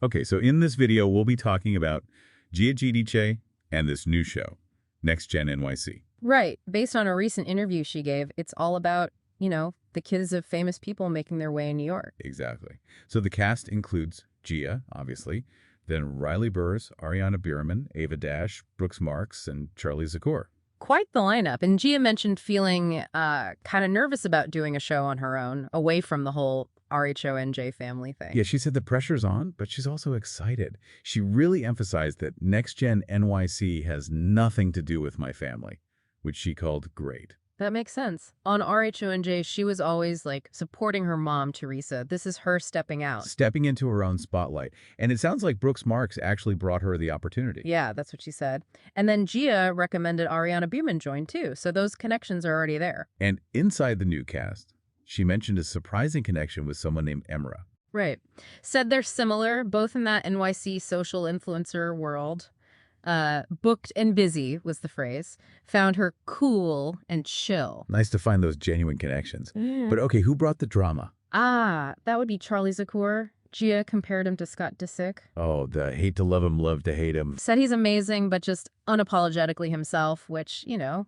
Okay, so in this video, we'll be talking about Gia Giudice and this new show, Next Gen NYC. Right. Based on a recent interview she gave, it's all about, the kids of famous people making their way in New York. Exactly. So the cast includes Gia, obviously, then Riley Burruss, Ariana Biermann, Ava Dash, Brooks Marks, and Charlie Zakor. Quite the lineup. And Gia mentioned feeling kind of nervous about doing a show on her own, away from the whole RHONJ family thing. Yeah, she said the pressure's on, but she's also excited. She really emphasized that Next Gen NYC has nothing to do with my family, which she called great. That makes sense. On RHONJ, she was always, supporting her mom, Teresa. This is her stepping out. Stepping into her own spotlight. And it sounds like Brooks Marks actually brought her the opportunity. Yeah, that's what she said. And then Gia recommended Ariana Biermann join, too. So those connections are already there. And inside the new cast, she mentioned a surprising connection with someone named Emra. Right. Said they're similar, both in that NYC social influencer world. Booked and busy was the phrase. Found her cool and chill. Nice to find those genuine connections. But okay, who brought the drama? That would be Charlie Zakor. Gia compared him to Scott Disick. Oh, the hate to love him, love to hate him. Said he's amazing, but just unapologetically himself, which,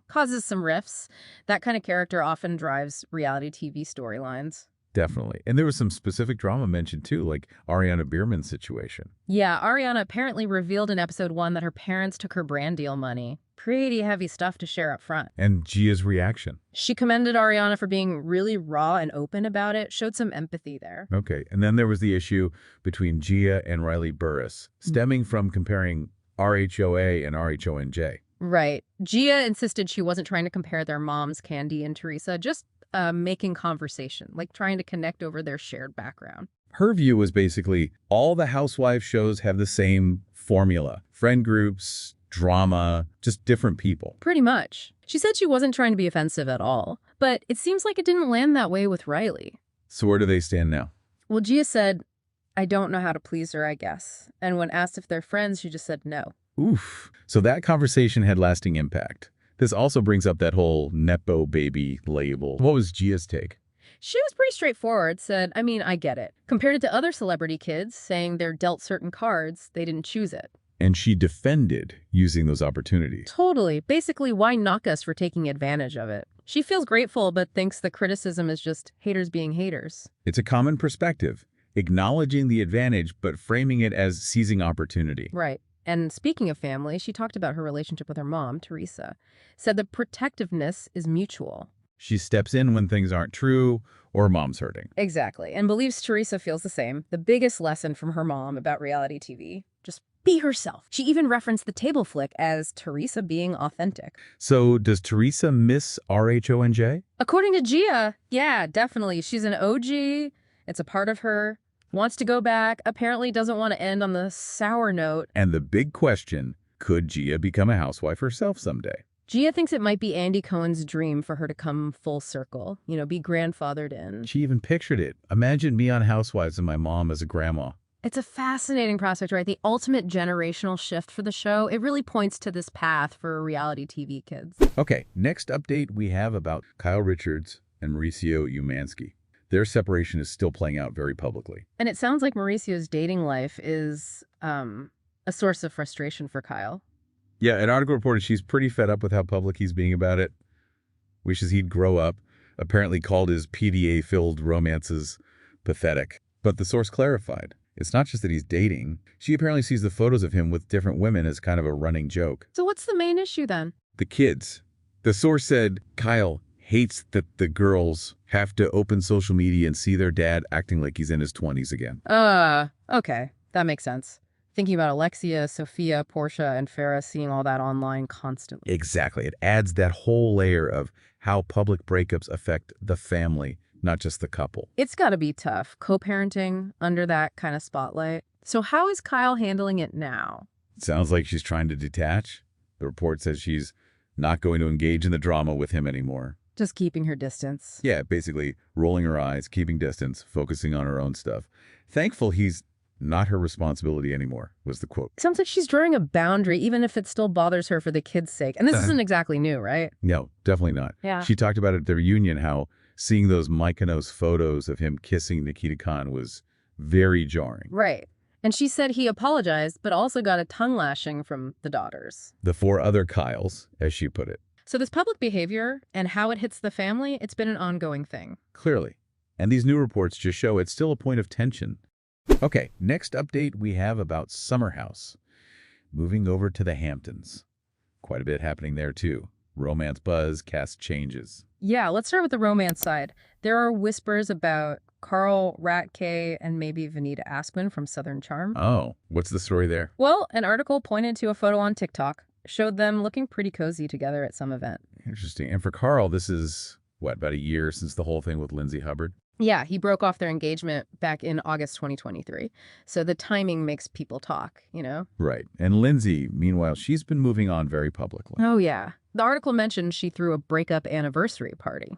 causes some rifts. That kind of character often drives reality TV storylines. Definitely. And there was some specific drama mentioned, too, like Ariana Biermann's situation. Yeah, Ariana apparently revealed in episode 1 that her parents took her brand deal money. Pretty heavy stuff to share up front. And Gia's reaction. She commended Ariana for being really raw and open about it, showed some empathy there. Okay. And then there was the issue between Gia and Riley Burruss, stemming from comparing RHOA and RHONJ. Right. Gia insisted she wasn't trying to compare their moms, Candy and Teresa, just making conversation, trying to connect over their shared background. Her view was basically all the Housewife shows have the same formula. Friend groups, drama, just different people. Pretty much. She said she wasn't trying to be offensive at all, but it seems like it didn't land that way with Riley. So where do they stand now? Well, Gia said, I don't know how to please her, I guess. And when asked if they're friends, she just said no. Oof. So that conversation had lasting impact. This also brings up that whole nepo baby label. What was Gia's take? She was pretty straightforward, said, I get it. Compared it to other celebrity kids, saying they're dealt certain cards, they didn't choose it. And she defended using those opportunities. Totally. Basically, why knock us for taking advantage of it? She feels grateful, but thinks the criticism is just haters being haters. It's a common perspective, acknowledging the advantage, but framing it as seizing opportunity. Right. And speaking of family, she talked about her relationship with her mom, Teresa. Said the protectiveness is mutual. She steps in when things aren't true or mom's hurting. Exactly. And believes Teresa feels the same. The biggest lesson from her mom about reality TV. Just be herself. She even referenced the table flick as Teresa being authentic. So does Teresa miss RHONJ? According to Gia, yeah, definitely. She's an OG. It's a part of her. Wants to go back, apparently doesn't want to end on the sour note. And the big question, could Gia become a housewife herself someday? Gia thinks it might be Andy Cohen's dream for her to come full circle, be grandfathered in. She even pictured it. Imagine me on Housewives and my mom as a grandma. It's a fascinating prospect, right? The ultimate generational shift for the show. It really points to this path for reality TV kids. Okay, next update we have about Kyle Richards and Mauricio Umansky. Their separation is still playing out very publicly. And it sounds like Mauricio's dating life is a source of frustration for Kyle. Yeah, an article reported she's pretty fed up with how public he's being about it. Wishes he'd grow up. Apparently called his PDA-filled romances pathetic. But the source clarified. It's not just that he's dating. She apparently sees the photos of him with different women as kind of a running joke. So what's the main issue then? The kids. The source said Kyle hates that the girls have to open social media and see their dad acting like he's in his 20s again. Okay. That makes sense. Thinking about Alexia, Sophia, Portia, and Farrah seeing all that online constantly. Exactly. It adds that whole layer of how public breakups affect the family, not just the couple. It's got to be tough, co-parenting under that kind of spotlight. So how is Kyle handling it now? It sounds like she's trying to detach. The report says she's not going to engage in the drama with him anymore. Just keeping her distance. Yeah, basically rolling her eyes, keeping distance, focusing on her own stuff. Thankful he's not her responsibility anymore, was the quote. Sounds like she's drawing a boundary, even if it still bothers her for the kids' sake. And this isn't exactly new, right? No, definitely not. Yeah. She talked about it at their reunion, how seeing those Mykonos photos of him kissing Nikita Khan was very jarring. Right. And she said he apologized, but also got a tongue lashing from the daughters. The 4 other Kyles, as she put it. So this public behavior and how it hits the family, it's been an ongoing thing. Clearly. And these new reports just show it's still a point of tension. Okay, next update we have about Summer House. Moving over to the Hamptons. Quite a bit happening there, too. Romance buzz, cast changes. Yeah, let's start with the romance side. There are whispers about Carl Radke and maybe Venita Aspen from Southern Charm. Oh, what's the story there? Well, an article pointed to a photo on TikTok, showed them looking pretty cozy together at some event. Interesting. And for Carl, this is, what, about a year since the whole thing with Lindsay Hubbard? Yeah, he broke off their engagement back in August 2023. So the timing makes people talk, you know? Right. And Lindsay, meanwhile, she's been moving on very publicly. Oh, yeah. The article mentioned she threw a breakup anniversary party.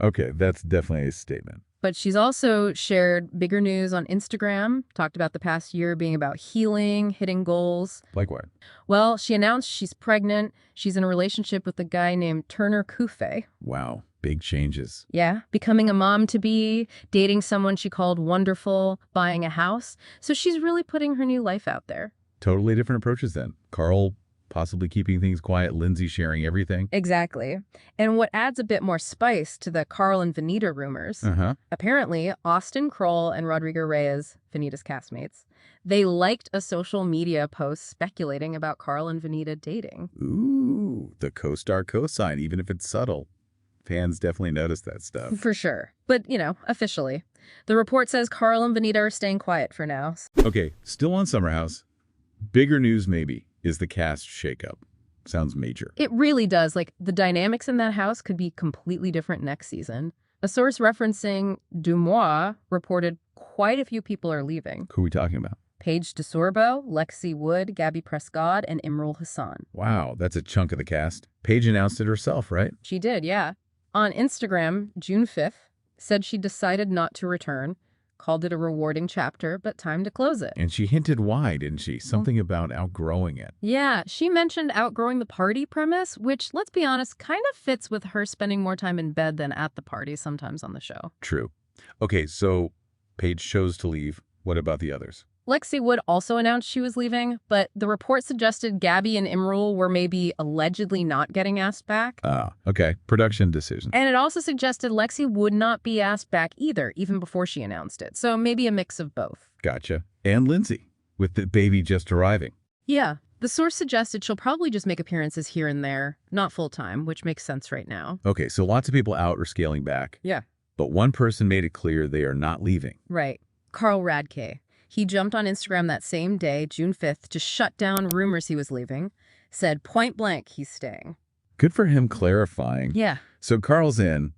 Okay, that's definitely a statement. But she's also shared bigger news on Instagram, talked about the past year being about healing, hitting goals. Like what? Well, she announced she's pregnant. She's in a relationship with a guy named Turner Kufe. Wow, big changes. Yeah, becoming a mom-to-be, dating someone she called wonderful, buying a house. So she's really putting her new life out there. Totally different approaches then. Carl possibly keeping things quiet, Lindsay sharing everything. Exactly. And what adds a bit more spice to the Carl and Venita rumors, apparently Austen, Kroll, and Rodrigo Reyes, Venita's castmates, they liked a social media post speculating about Carl and Venita dating. Ooh, the co-star cosign, even if it's subtle. Fans definitely notice that stuff. For sure. But, you know, officially. The report says Carl and Venita are staying quiet for now. Okay, still on Summer House. Bigger news, maybe, is the cast shakeup. Sounds major. It really does. Like, the dynamics in that house could be completely different next season. A source referencing DeuxMoi reported quite a few people are leaving. Who are we talking about? Paige DeSorbo, Lexi Wood, Gabby Prescott, and Imral Hassan. Wow, that's a chunk of the cast. Paige announced it herself, right? She did, yeah. On Instagram, June 5th, said she decided not to return, called it a rewarding chapter, but time to close it. And she hinted why, didn't she? Something about outgrowing it. Yeah, she mentioned outgrowing the party premise, which, let's be honest, kind of fits with her spending more time in bed than at the party sometimes on the show. True. Okay, so Paige chose to leave. What about the others? Lexi Wood also announced she was leaving, but the report suggested Gabby and Imral were maybe allegedly not getting asked back. Ah, okay. Production decision. And it also suggested Lexi would not be asked back either, even before she announced it. So maybe a mix of both. Gotcha. And Lindsay, with the baby just arriving. Yeah. The source suggested she'll probably just make appearances here and there, not full-time, which makes sense right now. Okay, so lots of people out or scaling back. Yeah. But one person made it clear they are not leaving. Right. Carl Radke. He jumped on Instagram that same day, June 5th, to shut down rumors he was leaving. Said point blank he's staying. Good for him clarifying. Yeah. So Carl's in,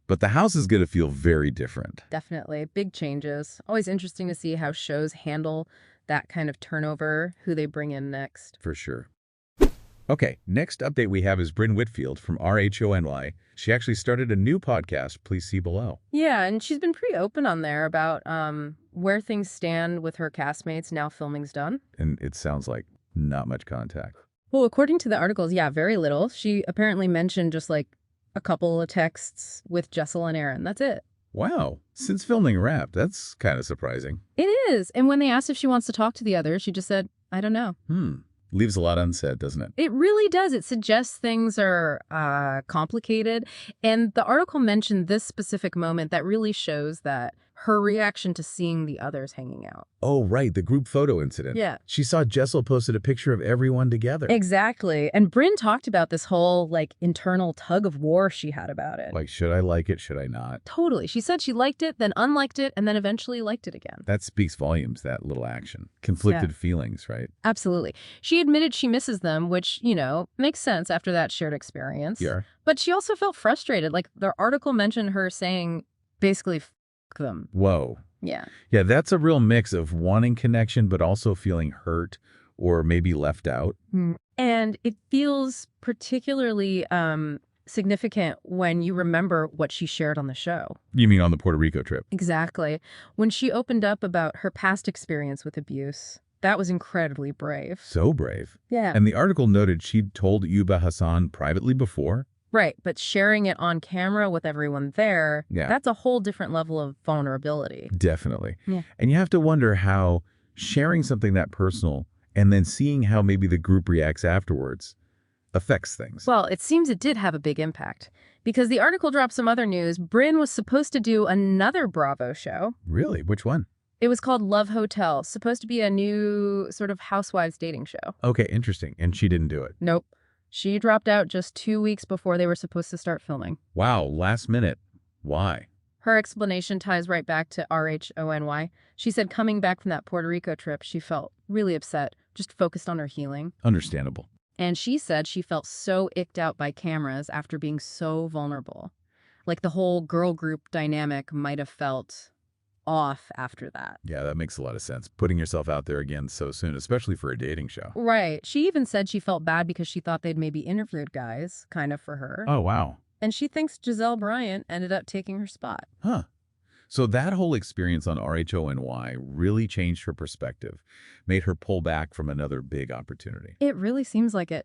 but the house is going to feel very different. Definitely. Big changes. Always interesting to see how shows handle that kind of turnover, who they bring in next. For sure. Okay, next update we have is Brynn Whitfield from RHONY. She actually started a new podcast, please see below. Yeah, and she's been pretty open on there about where things stand with her castmates now filming's done. And it sounds like not much contact. Well, according to the articles, yeah, very little. She apparently mentioned just like a couple of texts with Jessel and Aaron. That's it. Wow, since filming wrapped, that's kind of surprising. It is. And when they asked if she wants to talk to the others, she just said, I don't know. Leaves a lot unsaid, doesn't it? It really does. It suggests things are complicated. And the article mentioned this specific moment that really shows that her reaction to seeing the others hanging out. Oh, right, the group photo incident. Yeah. She saw Jessel posted a picture of everyone together. Exactly. And Brynn talked about this whole, like, internal tug of war she had about it. Like, should I like it, should I not? Totally. She said she liked it, then unliked it, and then eventually liked it again. That speaks volumes, that little action. Conflicted feelings, right? Absolutely. She admitted she misses them, which, you know, makes sense after that shared experience. Yeah. But she also felt frustrated. Like, the article mentioned her saying, basically, them. Whoa. Yeah. Yeah, that's a real mix of wanting connection, but also feeling hurt or maybe left out. And it feels particularly significant when you remember what she shared on the show. You mean on the Puerto Rico trip? Exactly. When she opened up about her past experience with abuse, that was incredibly brave. So brave. Yeah. And the article noted she'd told Yuba Hassan privately before. Right, but sharing it on camera with everyone there, Yeah. that's a whole different level of vulnerability. Definitely. Yeah. And you have to wonder how sharing something that personal and then seeing how maybe the group reacts afterwards affects things. Well, it seems it did have a big impact, because the article dropped some other news. Brynn was supposed to do another Bravo show. Really? Which one? It was called Love Hotel, supposed to be a new sort of housewives dating show. Okay, interesting. And she didn't do it. Nope. She dropped out just 2 weeks before they were supposed to start filming. Wow, last minute. Why? Her explanation ties right back to RHONY. She said coming back from that Puerto Rico trip, she felt really upset, just focused on her healing. Understandable. And she said she felt so icked out by cameras after being so vulnerable. Like the whole girl group dynamic might have felt off after that. Yeah, that makes a lot of sense. Putting yourself out there again so soon, especially for a dating show. Right. She even said she felt bad because she thought they'd maybe interviewed guys, kind of for her. Oh, wow. And she thinks Giselle Bryant ended up taking her spot. Huh. So that whole experience on RHONY really changed her perspective, made her pull back from another big opportunity. It really seems like it.